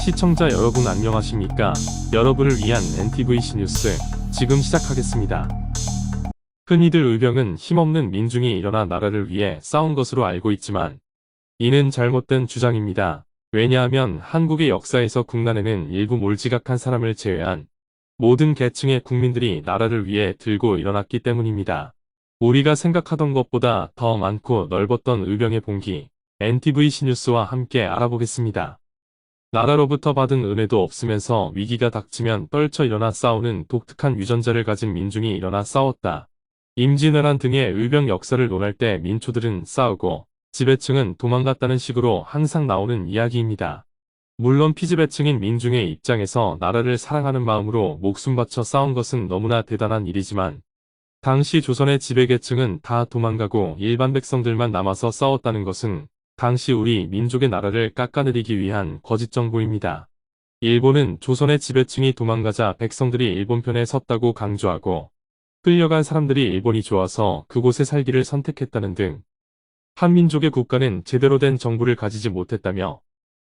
시청자 여러분 안녕하십니까? 여러분을 위한 NTVC 뉴스 지금 시작하겠습니다. 흔히들 의병은 힘없는 민중이 일어나 나라를 위해 싸운 것으로 알고 있지만 이는 잘못된 주장입니다. 왜냐하면 한국의 역사에서 국난에는 일부 몰지각한 사람을 제외한 모든 계층의 국민들이 나라를 위해 들고 일어났기 때문입니다. 우리가 생각하던 것보다 더 많고 넓었던 의병의 봉기, NTVC 뉴스와 함께 알아보겠습니다. 나라로부터 받은 은혜도 없으면서 위기가 닥치면 떨쳐 일어나 싸우는 독특한 유전자를 가진 민중이 일어나 싸웠다. 임진왜란 등의 의병 역사를 논할 때 민초들은 싸우고 지배층은 도망갔다는 식으로 항상 나오는 이야기입니다. 물론 피지배층인 민중의 입장에서 나라를 사랑하는 마음으로 목숨 바쳐 싸운 것은 너무나 대단한 일이지만 당시 조선의 지배계층은 다 도망가고 일반 백성들만 남아서 싸웠다는 것은 당시 우리 민족의 나라를 깎아내리기 위한 거짓 정보입니다. 일본은 조선의 지배층이 도망가자 백성들이 일본 편에 섰다고 강조하고 끌려간 사람들이 일본이 좋아서 그곳에 살기를 선택했다는 등 한민족의 국가는 제대로 된 정부를 가지지 못했다며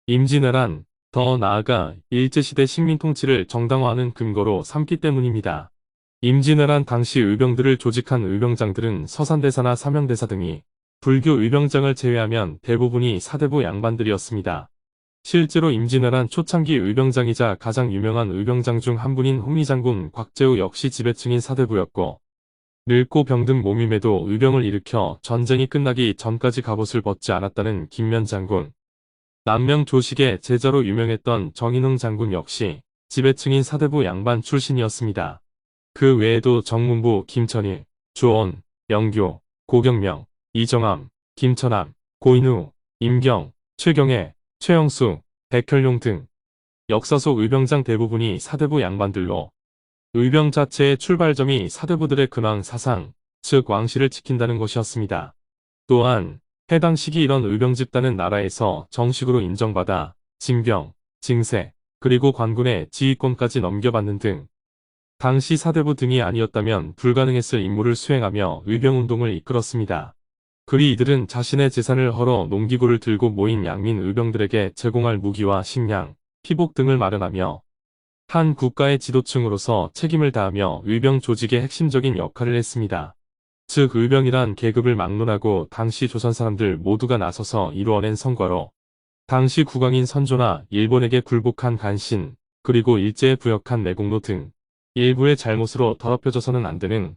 임진왜란, 더 나아가 일제시대 식민통치를 정당화하는 근거로 삼기 때문입니다. 임진왜란 당시 의병들을 조직한 의병장들은 서산대사나 사명대사 등이 불교 의병장을 제외하면 대부분이 사대부 양반들이었습니다. 실제로 임진왜란 초창기 의병장이자 가장 유명한 의병장 중 한 분인 홍리장군 곽재우 역시 지배층인 사대부였고 늙고 병든 몸임에도 의병을 일으켜 전쟁이 끝나기 전까지 갑옷을 벗지 않았다는 김면장군, 남명 조식의 제자로 유명했던 정인흥 장군 역시 지배층인 사대부 양반 출신이었습니다. 그 외에도 정문부 김천일, 주온, 영교, 고경명, 이정암, 김천암, 고인우, 임경, 최경애, 최영수, 백혈룡 등 역사 속 의병장 대부분이 사대부 양반들로 의병 자체의 출발점이 사대부들의 근황 사상, 즉 왕실을 지킨다는 것이었습니다. 또한 해당 시기 이런 의병 집단은 나라에서 정식으로 인정받아 징병, 징세, 그리고 관군의 지휘권까지 넘겨받는 등 당시 사대부 등이 아니었다면 불가능했을 임무를 수행하며 의병운동을 이끌었습니다. 그리 이들은 자신의 재산을 헐어 농기구를 들고 모인 양민 의병들에게 제공할 무기와 식량, 피복 등을 마련하며 한 국가의 지도층으로서 책임을 다하며 의병 조직의 핵심적인 역할을 했습니다. 즉 의병이란 계급을 막론하고 당시 조선 사람들 모두가 나서서 이루어낸 성과로 당시 국왕인 선조나 일본에게 굴복한 간신, 그리고 일제에 부역한 내공로 등 일부의 잘못으로 더럽혀져서는 안 되는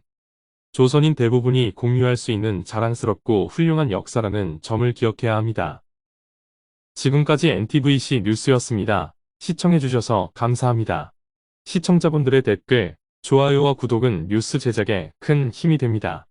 조선인 대부분이 공유할 수 있는 자랑스럽고 훌륭한 역사라는 점을 기억해야 합니다. 지금까지 NTVC 뉴스였습니다. 시청해주셔서 감사합니다. 시청자분들의 댓글, 좋아요와 구독은 뉴스 제작에 큰 힘이 됩니다.